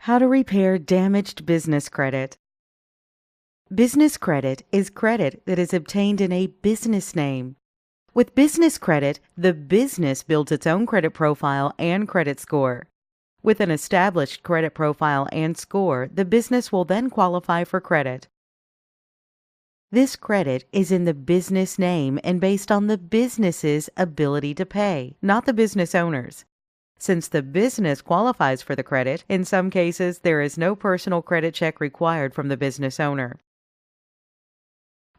How to repair damaged business credit. Business credit is credit that is obtained in a business name. With business credit, the business builds its own credit profile and credit score. With an established credit profile and score, the business will then qualify for credit. This credit is in the business name and based on the business's ability to pay, not the business owner's. Since the business qualifies for the credit, in some cases there is no personal credit check required from the business owner.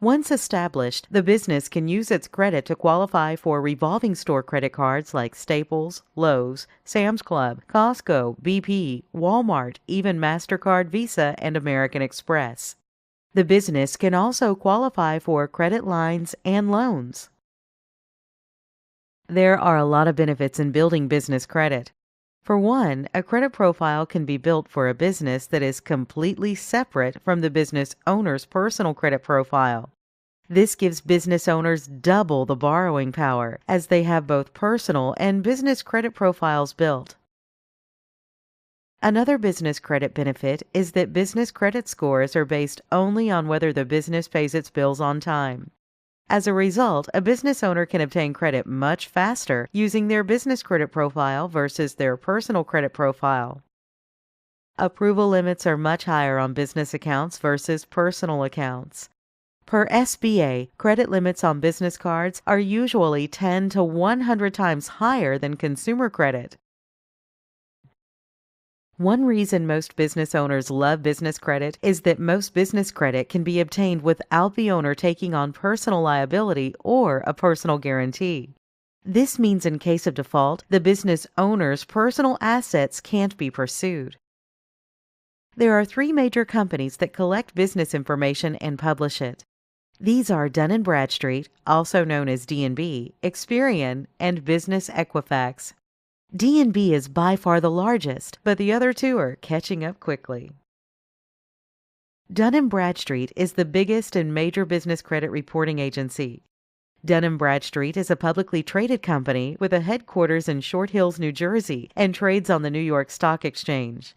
Once established, the business can use its credit to qualify for revolving store credit cards like Staples, Lowe's, Sam's Club, Costco, BP, Walmart, even MasterCard, Visa, and American Express. The business can also qualify for credit lines and loans. There are a lot of benefits in building business credit. For one, a credit profile can be built for a business that is completely separate from the business owner's personal credit profile. This gives business owners double the borrowing power, as they have both personal and business credit profiles built. Another business credit benefit is that business credit scores are based only on whether the business pays its bills on time. As a result, a business owner can obtain credit much faster using their business credit profile versus their personal credit profile. Approval limits are much higher on business accounts versus personal accounts. Per SBA, credit limits on business cards are usually 10 to 100 times higher than consumer credit. One reason most business owners love business credit is that most business credit can be obtained without the owner taking on personal liability or a personal guarantee. This means in case of default, the business owner's personal assets can't be pursued. There are three major companies that collect business information and publish it. These are Dun & Bradstreet, also known as D&B, Experian, and Business Equifax. D&B is by far the largest, but the other two are catching up quickly. Dun & Bradstreet is the biggest and major business credit reporting agency. Dun & Bradstreet is a publicly traded company with a headquarters in Short Hills, New Jersey, and trades on the New York Stock Exchange.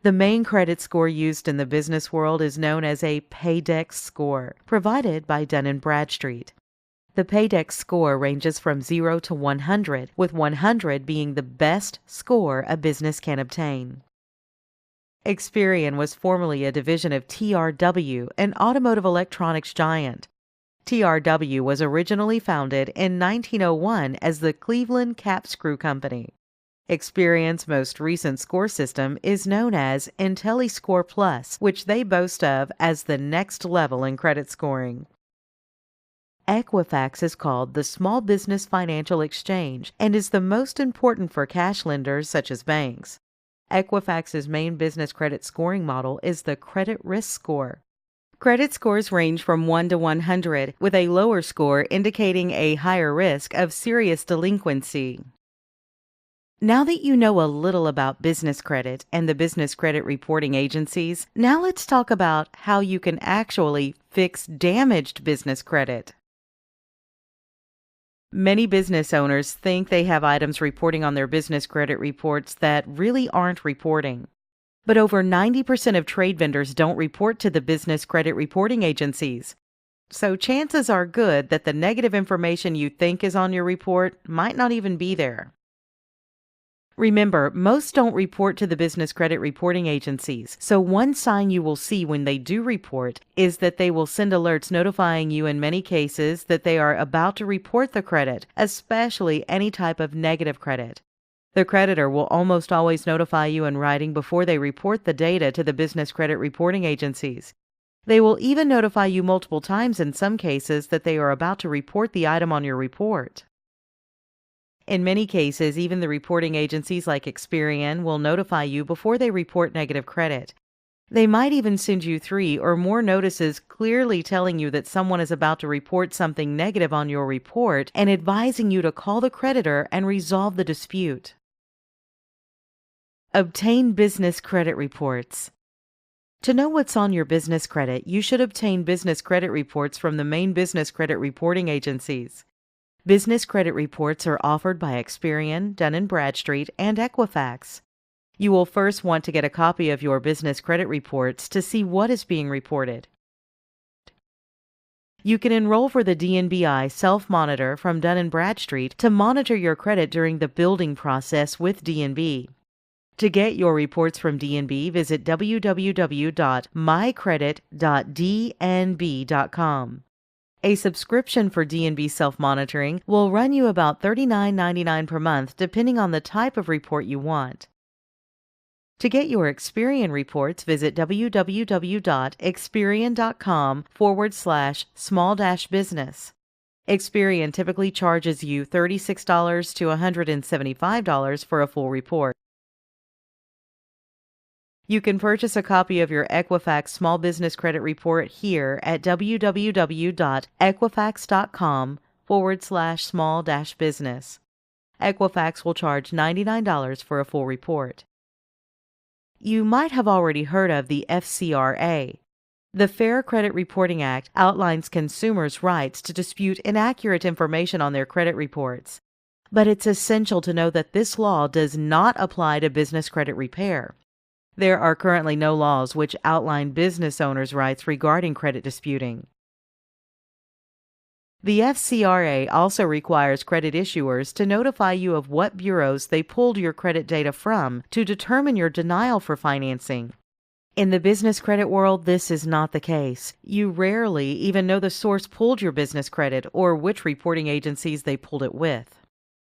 The main credit score used in the business world is known as a Paydex score, provided by Dun & Bradstreet. The Paydex score ranges from 0 to 100, with 100 being the best score a business can obtain. Experian was formerly a division of TRW, an automotive electronics giant. TRW was originally founded in 1901 as the Cleveland Cap Screw Company. Experian's most recent score system is known as IntelliScore Plus, which they boast of as the next level in credit scoring. Equifax is called the Small Business Financial Exchange and is the most important for cash lenders such as banks. Equifax's main business credit scoring model is the credit risk score. Credit scores range from 1 to 100, with a lower score indicating a higher risk of serious delinquency. Now that you know a little about business credit and the business credit reporting agencies, now let's talk about how you can actually fix damaged business credit. Many business owners think they have items reporting on their business credit reports that really aren't reporting. But over 90% of trade vendors don't report to the business credit reporting agencies. So chances are good that the negative information you think is on your report might not even be there. Remember, most don't report to the business credit reporting agencies, so one sign you will see when they do report is that they will send alerts notifying you in many cases that they are about to report the credit, especially any type of negative credit. The creditor will almost always notify you in writing before they report the data to the business credit reporting agencies. They will even notify you multiple times in some cases that they are about to report the item on your report. In many cases, even the reporting agencies like Experian will notify you before they report negative credit. They might even send you 3 or more notices clearly telling you that someone is about to report something negative on your report and advising you to call the creditor and resolve the dispute. Obtain business credit reports. To know what's on your business credit, you should obtain business credit reports from the main business credit reporting agencies. Business credit reports are offered by Experian, Dun & Bradstreet, and Equifax. You will first want to get a copy of your business credit reports to see what is being reported. You can enroll for the DNBI Self-Monitor from Dun & Bradstreet to monitor your credit during the building process with DNB. To get your reports from DNB, visit www.mycredit.dnb.com. A subscription for DNB Self-Monitoring will run you about $39.99 per month, depending on the type of report you want. To get your Experian reports, visit www.experian.com/small-business. Experian typically charges you $36 to $175 for a full report. You can purchase a copy of your Equifax Small Business Credit Report here at www.equifax.com/small-business. Equifax will charge $99 for a full report. You might have already heard of the FCRA. The Fair Credit Reporting Act outlines consumers' rights to dispute inaccurate information on their credit reports. But it's essential to know that this law does not apply to business credit repair. There are currently no laws which outline business owners' rights regarding credit disputing. The FCRA also requires credit issuers to notify you of what bureaus they pulled your credit data from to determine your denial for financing. In the business credit world, this is not the case. You rarely even know the source pulled your business credit or which reporting agencies they pulled it with.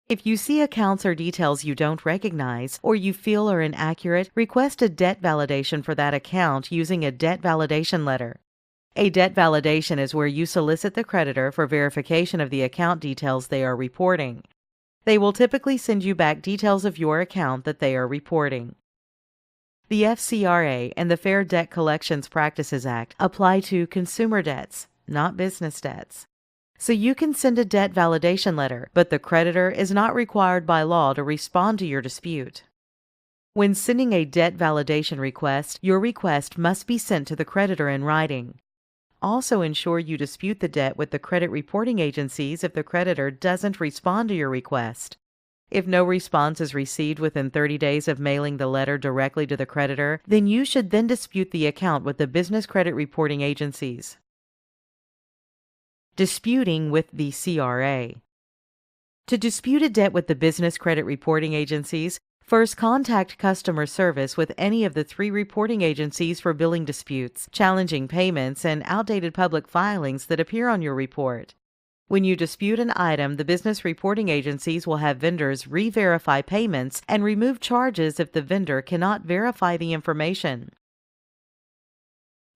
If you see accounts or details you don't recognize or you feel are inaccurate, request a debt validation for that account using a debt validation letter. A debt validation is where you solicit the creditor for verification of the account details they are reporting. They will typically send you back details of your account that they are reporting. The FCRA and the Fair Debt Collections Practices Act apply to consumer debts, not business debts. So you can send a debt validation letter, but the creditor is not required by law to respond to your dispute. When sending a debt validation request, your request must be sent to the creditor in writing. Also ensure you dispute the debt with the credit reporting agencies if the creditor doesn't respond to your request. If no response is received within 30 days of mailing the letter directly to the creditor, then you should then dispute the account with the business credit reporting agencies. Disputing with the CRA. To dispute a debt with the business credit reporting agencies, first contact customer service with any of the 3 reporting agencies for billing disputes, challenging payments, and outdated public filings that appear on your report. When you dispute an item, the business reporting agencies will have vendors re-verify payments and remove charges if the vendor cannot verify the information.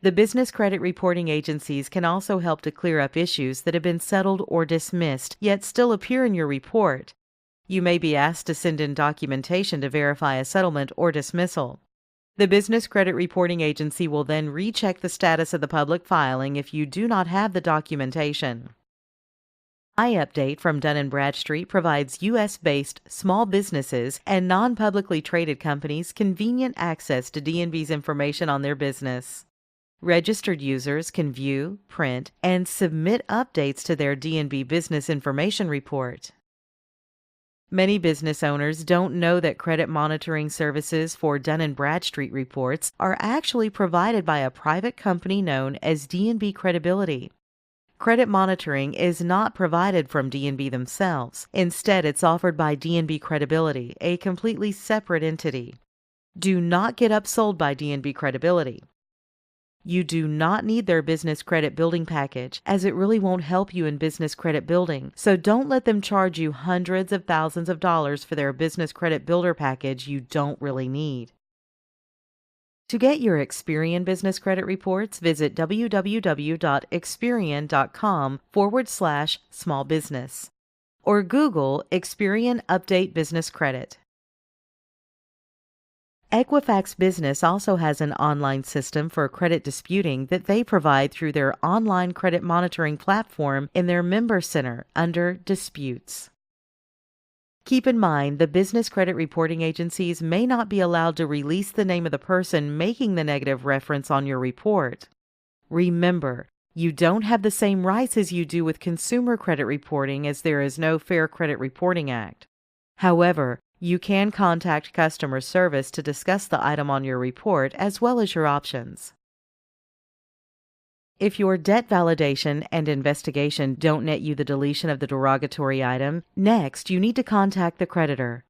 The business credit reporting agencies can also help to clear up issues that have been settled or dismissed, yet still appear in your report. You may be asked to send in documentation to verify a settlement or dismissal. The business credit reporting agency will then recheck the status of the public filing if you do not have the documentation. iUpdate from Dun & Bradstreet provides U.S.-based small businesses and non-publicly traded companies convenient access to DNB's information on their business. Registered users can view, print, and submit updates to their DNB Business Information Report. Many business owners don't know that credit monitoring services for Dun & Bradstreet reports are actually provided by a private company known as DNB Credibility. Credit monitoring is not provided from DNB themselves. Instead, it's offered by DNB Credibility, a completely separate entity. Do not get upsold by DNB Credibility. You do not need their business credit building package, as it really won't help you in business credit building, so don't let them charge you hundreds of thousands of dollars for their business credit builder package you don't really need. To get your Experian business credit reports, visit www.experian.com/small-business or Google Experian Update Business Credit. Equifax Business also has an online system for credit disputing that they provide through their online credit monitoring platform in their member center under Disputes. Keep in mind, the business credit reporting agencies may not be allowed to release the name of the person making the negative reference on your report. Remember, you don't have the same rights as you do with consumer credit reporting, as there is no Fair Credit Reporting Act. However, You can contact customer service to discuss the item on your report as well as your options. If your debt validation and investigation don't net you the deletion of the derogatory item, next you need to contact the creditor.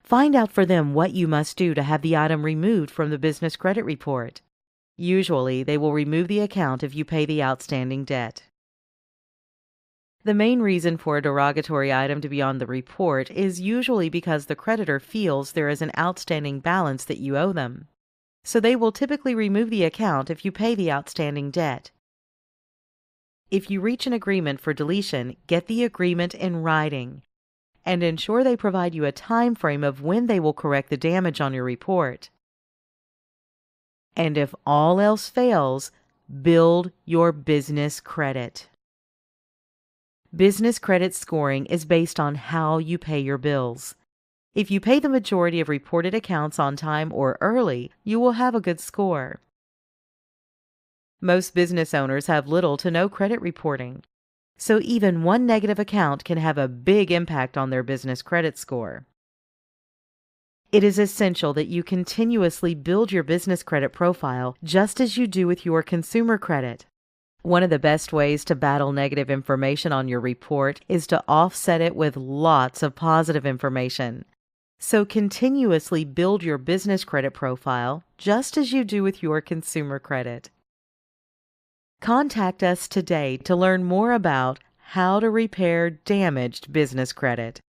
Find out for them what you must do to have the item removed from the business credit report. Usually, they will remove the account if you pay the outstanding debt. The main reason for a derogatory item to be on the report is usually because the creditor feels there is an outstanding balance that you owe them. So they will typically remove the account if you pay the outstanding debt. If you reach an agreement for deletion, get the agreement in writing and ensure they provide you a time frame of when they will correct the damage on your report. And if all else fails, build your business credit. Business credit scoring is based on how you pay your bills. If you pay the majority of reported accounts on time or early, you will have a good score. Most business owners have little to no credit reporting, so even one negative account can have a big impact on their business credit score. It is essential that you continuously build your business credit profile just as you do with your consumer credit. One of the best ways to battle negative information on your report is to offset it with lots of positive information. So continuously build your business credit profile just as you do with your consumer credit. Contact us today to learn more about how to repair damaged business credit.